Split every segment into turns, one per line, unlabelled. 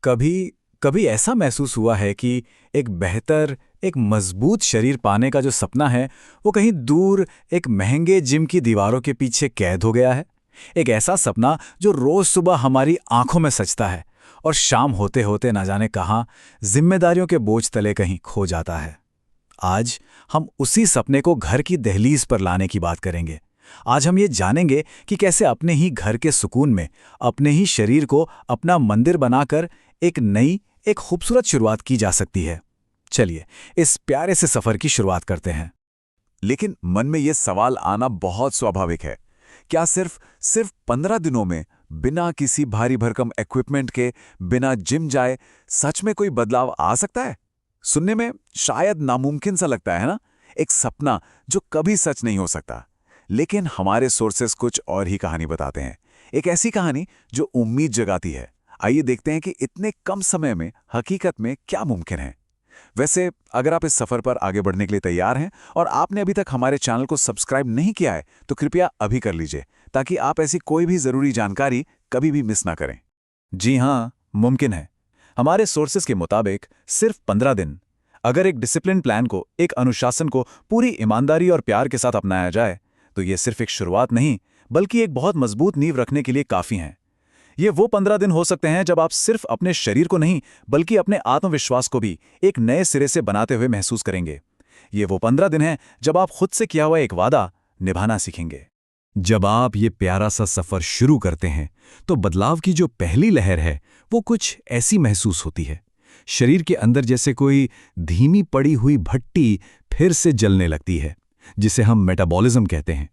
कभी कभी ऐसा महसूस हुआ है कि एक बेहतर, एक मजबूत शरीर पाने का जो सपना है, वो कहीं दूर एक महंगे जिम की दीवारों के पीछे कैद हो गया है। एक ऐसा सपना जो रोज सुबह हमारी आंखों में सजता है और शाम होते होते ना जाने कहाँ जिम्मेदारियों के बोझ तले कहीं खो जाता है। आज हम उसी सपने को घर की दहलीज पर लाने की बात करेंगे। आज हम ये जानेंगे कि कैसे अपने ही घर के सुकून में अपने ही शरीर को अपना मंदिर बनाकर एक नई, एक खूबसूरत शुरुआत की जा सकती है। चलिए इस प्यारे से सफर की शुरुआत करते हैं।
लेकिन मन में ये सवाल आना बहुत स्वाभाविक है। क्या सिर्फ 15 दिनों में बिना किसी भारी भरकम इक्विपमेंट के, बिना जिम जाए सच में कोई बदलाव आ सकता है? सुनने में शायद नामुमकिन सा लगता है ना, एक सपना जो कभी सच नहीं हो सकता। लेकिन हमारे सोर्सेस कुछ और ही कहानी बताते हैं, एक ऐसी कहानी जो उम्मीद जगाती है। आइए देखते हैं कि इतने कम समय में हकीकत में क्या मुमकिन है। वैसे अगर आप इस सफर पर आगे बढ़ने के लिए तैयार हैं और आपने अभी तक हमारे चैनल को सब्सक्राइब नहीं किया है, तो कृपया अभी कर लीजिए, ताकि आप ऐसी कोई भी जरूरी जानकारी कभी भी मिस ना करें।
जी हाँ, मुमकिन है। हमारे सोर्सेस के मुताबिक सिर्फ 15 दिन। अगर एक डिसिप्लिन प्लान को, एक अनुशासन को पूरी ईमानदारी और प्यार के साथ अपनाया जाए, तो ये सिर्फ एक शुरुआत नहीं, बल्कि एक बहुत मजबूत नींव रखने के लिए काफी हैं। ये वो 15 दिन हो सकते हैं जब आप सिर्फ अपने शरीर को नहीं, बल्कि अपने आत्मविश्वास को भी एक नए सिरे से बनाते हुए महसूस करेंगे। ये वो 15 दिन हैं जब आप खुद से किया हुआ एक वादा निभाना सीखेंगे। जब आप ये प्यारा सा सफर शुरू करते हैं, तो बदलाव की जो पहली लहर है, वो कुछ ऐसी महसूस होती है। शरीर के अंदर जैसे कोई धीमी पड़ी हुई भट्टी फिर से जलने लगती है, जिसे हम मेटाबॉलिज्म कहते हैं।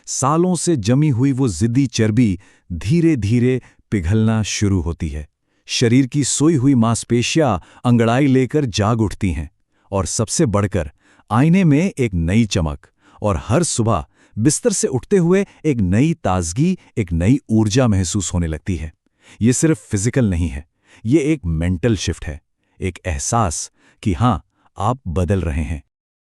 सालों से जमी हुई वो जिद्दी चर्बी धीरे धीरे पिघलना शुरू होती है। शरीर की सोई हुई मांसपेशियां अंगड़ाई लेकर जाग उठती हैं, और सबसे बढ़कर आईने में एक नई चमक, और हर सुबह बिस्तर से उठते हुए एक नई ताजगी, एक नई ऊर्जा महसूस होने लगती है। ये सिर्फ फिजिकल नहीं है, ये एक मेंटल शिफ्ट है, एक एहसास कि हाँ, आप बदल रहे हैं।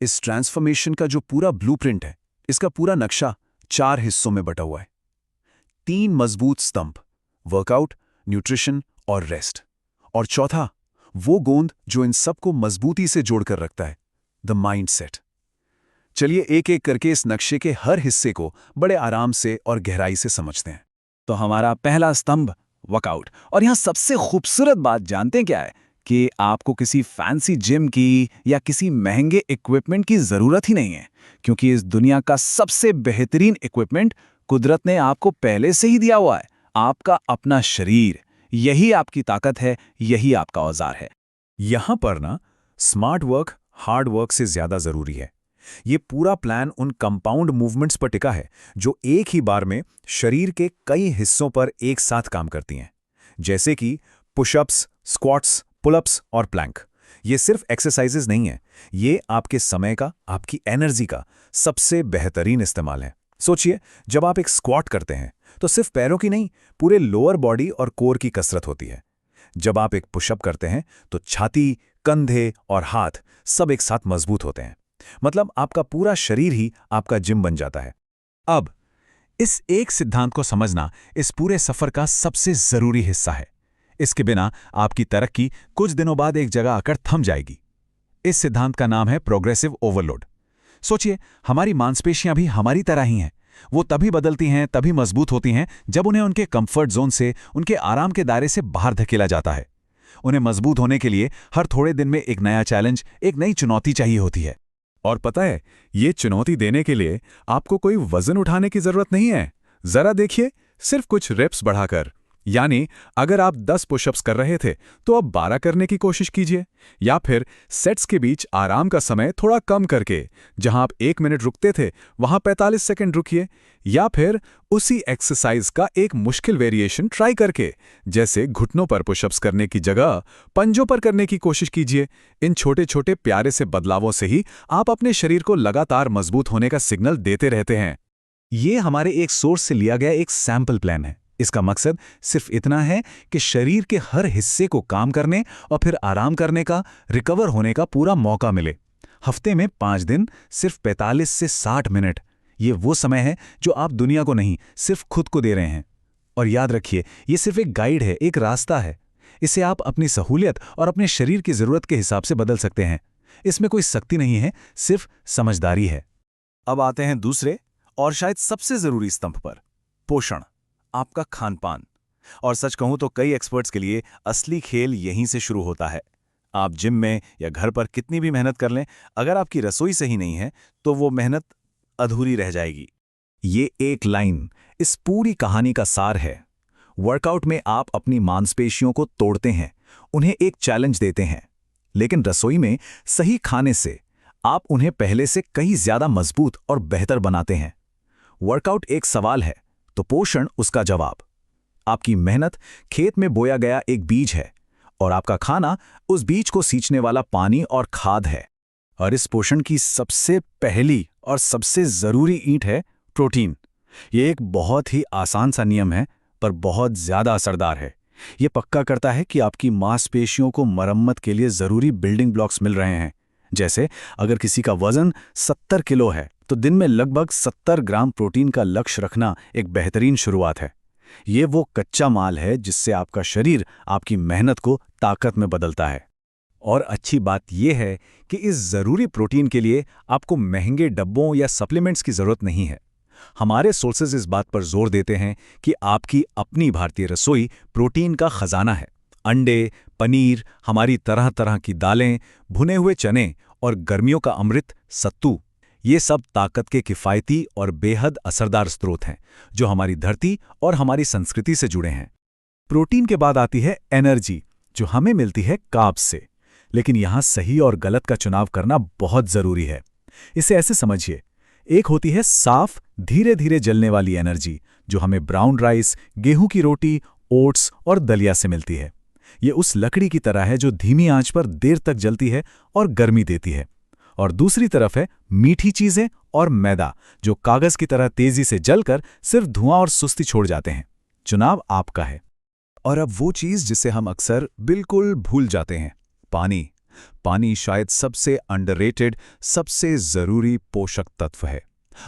इस ट्रांसफॉर्मेशन का जो पूरा ब्लूप्रिंट है, इसका पूरा नक्शा 4 हिस्सों में बटा हुआ है। 3 मजबूत स्तंभ, वर्कआउट, न्यूट्रिशन और रेस्ट। और चौथा, वो गोंद जो इन सबको मजबूती से जोड़कर रखता है, द माइंडसेट। चलिए एक एक करके इस नक्शे के हर हिस्से को बड़े आराम से और गहराई से समझते हैं।
तो हमारा पहला स्तंभ, वर्कआउट। और यहां सबसे खूबसूरत बात जानते हैं क्या है? कि आपको किसी फैंसी जिम की या किसी महंगे इक्विपमेंट की जरूरत ही नहीं है, क्योंकि इस दुनिया का सबसे बेहतरीन इक्विपमेंट कुदरत ने आपको पहले से ही दिया हुआ है। आपका अपना शरीर, यही आपकी ताकत है, यही आपका औजार है।
यहां पर ना स्मार्ट वर्क हार्ड वर्क से ज्यादा जरूरी है। ये पूरा प्लान उन कंपाउंड मूवमेंट्स पर टिका है जो एक ही बार में शरीर के कई हिस्सों पर एक साथ काम करती हैं, जैसे कि पुशअप्स, स्क्वाट्स, पुलअप्स और प्लैंक। ये सिर्फ एक्सरसाइजेज नहीं है, ये आपके समय का, आपकी एनर्जी का सबसे बेहतरीन इस्तेमाल है। सोचिए, जब आप एक स्क्वाट करते हैं तो सिर्फ पैरों की नहीं, पूरे लोअर बॉडी और कोर की कसरत होती है। जब आप एक पुशअप करते हैं तो छाती, कंधे और हाथ सब एक साथ मजबूत होते हैं। मतलब आपका पूरा शरीर ही आपका जिम बन जाता है। अब इस एक सिद्धांत को समझना इस पूरे सफर का सबसे जरूरी हिस्सा है। इसके बिना आपकी तरक्की कुछ दिनों बाद एक जगह आकर थम जाएगी। इस सिद्धांत का नाम है प्रोग्रेसिव ओवरलोड। सोचिए, हमारी मांसपेशियां भी हमारी तरह ही हैं। वो तभी बदलती हैं, तभी मजबूत होती हैं जब उन्हें उनके कंफर्ट जोन से, उनके आराम के दायरे से बाहर धकेला जाता है। उन्हें मजबूत होने के लिए हर थोड़े दिन में एक नया चैलेंज, एक नई चुनौती चाहिए होती है। और पता है, ये चुनौती देने के लिए आपको कोई वजन उठाने की जरूरत नहीं है। जरा देखिए, सिर्फ कुछ रेप्स बढ़ाकर। यानी अगर आप 10 पुशअप्स कर रहे थे तो अब 12 करने की कोशिश कीजिए, या फिर सेट्स के बीच आराम का समय थोड़ा कम करके, जहां आप 1 मिनट रुकते थे वहां 45 सेकंड रुकिए, या फिर उसी एक्सरसाइज का एक मुश्किल वेरिएशन ट्राई करके, जैसे घुटनों पर पुशअप्स करने की जगह पंजों पर करने की कोशिश कीजिए। इन छोटे छोटे प्यारे से बदलावों से ही आप अपने शरीर को लगातार मजबूत होने का सिग्नल देते रहते हैं। ये हमारे एक सोर्स से लिया गया एक सैंपल प्लान है। इसका मकसद सिर्फ इतना है कि शरीर के हर हिस्से को काम करने और फिर आराम करने का, रिकवर होने का पूरा मौका मिले। हफ्ते में 5 दिन, सिर्फ 45 से 60 मिनट, ये वो समय है जो आप दुनिया को नहीं, सिर्फ खुद को दे रहे हैं। और याद रखिए, ये सिर्फ एक गाइड है, एक रास्ता है।
इसे आप अपनी सहूलियत और अपने शरीर की ज़रूरत के हिसाब से बदल सकते हैं। इसमें कोई सख्ती नहीं है, सिर्फ समझदारी है।
अब आते हैं दूसरे और शायद सबसे जरूरी स्तंभ पर, पोषण, आपका खानपान। और सच कहूं तो कई एक्सपर्ट्स के लिए असली खेल यहीं से शुरू होता है। आप जिम में या घर पर कितनी भी मेहनत कर लें, अगर आपकी रसोई सही नहीं है तो वो मेहनत अधूरी रह जाएगी।
ये एक लाइन इस पूरी कहानी का सार है। वर्कआउट में आप अपनी मांसपेशियों को तोड़ते हैं, उन्हें एक चैलेंज देते हैं, लेकिन रसोई में सही खाने से आप उन्हें पहले से कहीं ज्यादा मजबूत और बेहतर बनाते हैं। वर्कआउट एक सवाल है तो पोषण उसका जवाब। आपकी मेहनत खेत में बोया गया एक बीज है और आपका खाना उस बीज को सींचने वाला पानी और खाद है। और इस पोषण की सबसे पहली और सबसे जरूरी ईंट है प्रोटीन। ये एक बहुत ही आसान सा नियम है, पर बहुत ज्यादा असरदार है। ये पक्का करता है कि आपकी मांसपेशियों को मरम्मत के लिए जरूरी बिल्डिंग ब्लॉक्स मिल रहे हैं। जैसे अगर किसी का वजन 70 किलो है तो दिन में लगभग 70 ग्राम प्रोटीन का लक्ष्य रखना एक बेहतरीन शुरुआत है। ये वो कच्चा माल है जिससे आपका शरीर आपकी मेहनत को ताकत में बदलता है। और अच्छी बात यह है कि इस जरूरी प्रोटीन के लिए आपको महंगे डब्बों या सप्लीमेंट्स की जरूरत नहीं है। हमारे सोर्सेज इस बात पर जोर देते हैं कि आपकी अपनी भारतीय रसोई प्रोटीन का खजाना है। अंडे, पनीर, हमारी तरह तरह की दालें, भुने हुए चने और गर्मियों का अमृत सत्तू, ये सब ताकत के किफ़ायती और बेहद असरदार स्रोत हैं जो हमारी धरती और हमारी संस्कृति से जुड़े हैं। प्रोटीन के बाद आती है एनर्जी, जो हमें मिलती है कार्ब्स से। लेकिन यहाँ सही और गलत का चुनाव करना बहुत जरूरी है। इसे ऐसे समझिए, एक होती है साफ, धीरे धीरे जलने वाली एनर्जी जो हमें ब्राउन राइस, गेहूं की रोटी, ओट्स और दलिया से मिलती है। ये उस लकड़ी की तरह है जो धीमी आंच पर देर तक जलती है और गर्मी देती है। और दूसरी तरफ है मीठी चीजें और मैदा, जो कागज की तरह तेजी से जलकर सिर्फ धुआं और सुस्ती छोड़ जाते हैं। चुनाव आपका है। और अब वो चीज जिसे हम अक्सर बिल्कुल भूल जाते हैं, पानी। पानी शायद सबसे अंडररेटेड, सबसे जरूरी पोषक तत्व है।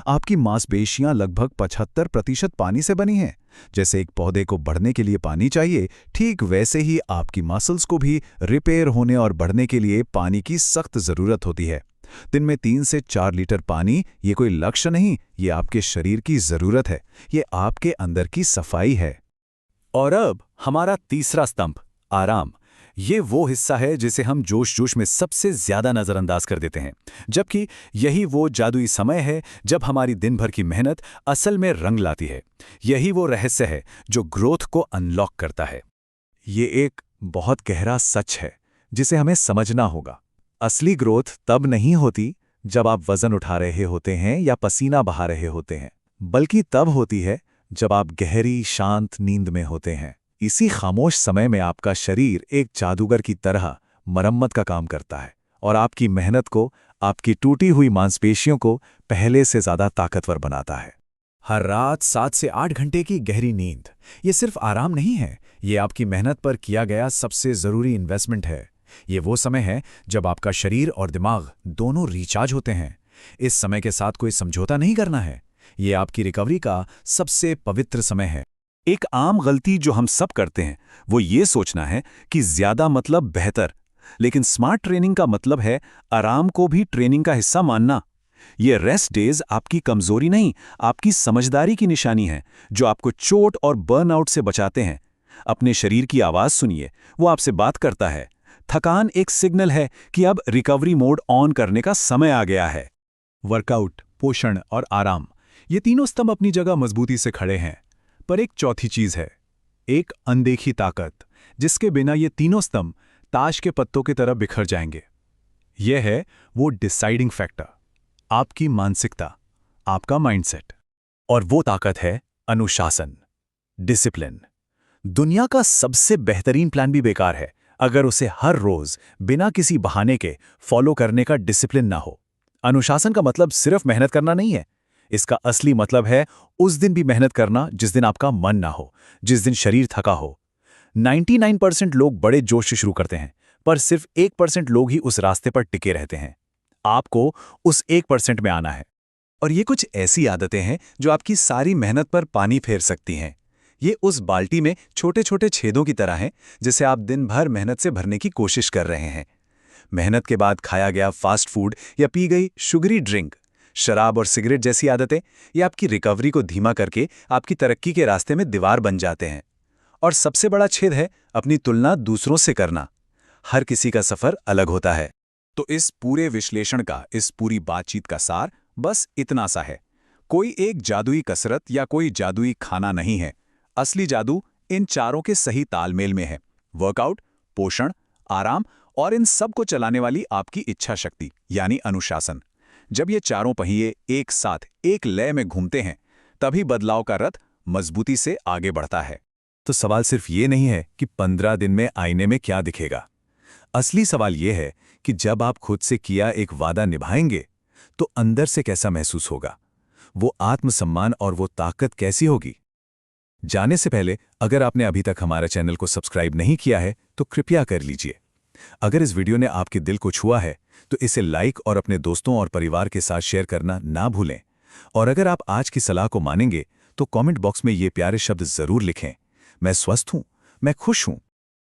आपकी मांसपेशियां लगभग 75% पानी से बनी हैं। जैसे एक पौधे को बढ़ने के लिए पानी चाहिए, ठीक वैसे ही आपकी मसल्स को भी रिपेयर होने और बढ़ने के लिए पानी की सख्त जरूरत होती है। दिन में 3 से 4 लीटर पानी, ये कोई लक्ष्य नहीं, ये आपके शरीर की जरूरत है। ये आपके अंदर की सफाई है। और अब हमारा तीसरा स्तंभ, आराम। ये वो हिस्सा है जिसे हम जोश जोश में सबसे ज्यादा नजरअंदाज कर देते हैं, जबकि यही वो जादुई समय है जब हमारी दिन भर की मेहनत असल में रंग लाती है। यही वो रहस्य है जो ग्रोथ को अनलॉक करता है। ये एक बहुत गहरा सच है जिसे हमें समझना होगा। असली ग्रोथ तब नहीं होती जब आप वजन उठा रहे होते हैं या पसीना बहा रहे होते हैं, बल्कि तब होती है जब आप गहरी शांत नींद में होते हैं। इसी खामोश समय में आपका शरीर एक जादूगर की तरह मरम्मत का काम करता है और आपकी मेहनत को, आपकी टूटी हुई मांसपेशियों को पहले से ज्यादा ताकतवर बनाता है। हर रात 7 से 8 घंटे की गहरी नींद, ये सिर्फ आराम नहीं है, ये आपकी मेहनत पर किया गया सबसे जरूरी इन्वेस्टमेंट है। ये वो समय है जब आपका शरीर और दिमाग दोनों रिचार्ज होते हैं। इस समय के साथ कोई समझौता नहीं करना है। ये आपकी रिकवरी का सबसे पवित्र समय है। एक आम गलती जो हम सब करते हैं वो ये सोचना है कि ज्यादा मतलब बेहतर, लेकिन स्मार्ट ट्रेनिंग का मतलब है आराम को भी ट्रेनिंग का हिस्सा मानना। ये रेस्ट डेज आपकी कमजोरी नहीं, आपकी समझदारी की निशानी है, जो आपको चोट और बर्नआउट से बचाते हैं। अपने शरीर की आवाज सुनिए, वो आपसे बात करता है। थकान एक सिग्नल है कि अब रिकवरी मोड ऑन करने का समय आ गया है। वर्कआउट, पोषण और आराम, ये तीनों स्तंभ अपनी जगह मजबूती से खड़े हैं, पर एक चौथी चीज है, एक अनदेखी ताकत, जिसके बिना ये तीनों स्तंभ ताश के पत्तों की तरह बिखर जाएंगे। यह है वो डिसाइडिंग फैक्टर, आपकी मानसिकता, आपका माइंडसेट। और वो ताकत है अनुशासन, डिसिप्लिन। दुनिया का सबसे बेहतरीन प्लान भी बेकार है अगर उसे हर रोज बिना किसी बहाने के फॉलो करने का डिसिप्लिन ना हो। अनुशासन का मतलब सिर्फ मेहनत करना नहीं है। इसका असली मतलब है उस दिन भी मेहनत करना जिस दिन आपका मन ना हो, जिस दिन शरीर थका हो। 99% लोग बड़े जोश से शुरू करते हैं, पर सिर्फ 1% लोग ही उस रास्ते पर टिके रहते हैं। आपको उस 1% में आना है। और ये कुछ ऐसी आदतें हैं जो आपकी सारी मेहनत पर पानी फेर सकती हैं। ये उस बाल्टी में छोटे छोटे छेदों की तरह हैं जिसे आप दिन भर मेहनत से भरने की कोशिश कर रहे हैं। मेहनत के बाद खाया गया फास्ट फूड या पी गई शुगरी ड्रिंक, शराब और सिगरेट जैसी आदतें ये आपकी रिकवरी को धीमा करके आपकी तरक्की के रास्ते में दीवार बन जाते हैं। और सबसे बड़ा छेद है अपनी तुलना दूसरों से करना। हर किसी का सफर अलग होता है।
तो इस पूरे विश्लेषण का, इस पूरी बातचीत का सार बस इतना सा है। कोई एक जादुई कसरत या कोई जादुई खाना नहीं है। असली जादू इन चारों के सही तालमेल में है। वर्कआउट, पोषण, आराम और इन सब को चलाने वाली आपकी इच्छा शक्ति यानी अनुशासन। जब ये चारों पहिए एक साथ एक लय में घूमते हैं, तभी बदलाव का रथ मजबूती से आगे बढ़ता है। तो सवाल सिर्फ ये नहीं है कि 15 दिन में आईने में क्या दिखेगा। असली सवाल ये है कि जब आप खुद से किया एक वादा निभाएंगे, तो अंदर से कैसा महसूस होगा, वो आत्मसम्मान और वो ताकत कैसी होगी। जाने से पहले अगर आपने अभी तक हमारे चैनल को सब्सक्राइब नहीं किया है तो कृपया कर लीजिए। अगर इस वीडियो ने आपके दिल को छुआ है तो इसे लाइक और अपने दोस्तों और परिवार के साथ शेयर करना ना भूलें। और अगर आप आज की सलाह को मानेंगे तो कमेंट बॉक्स में ये प्यारे शब्द जरूर लिखें, मैं स्वस्थ हूं, मैं खुश हूं,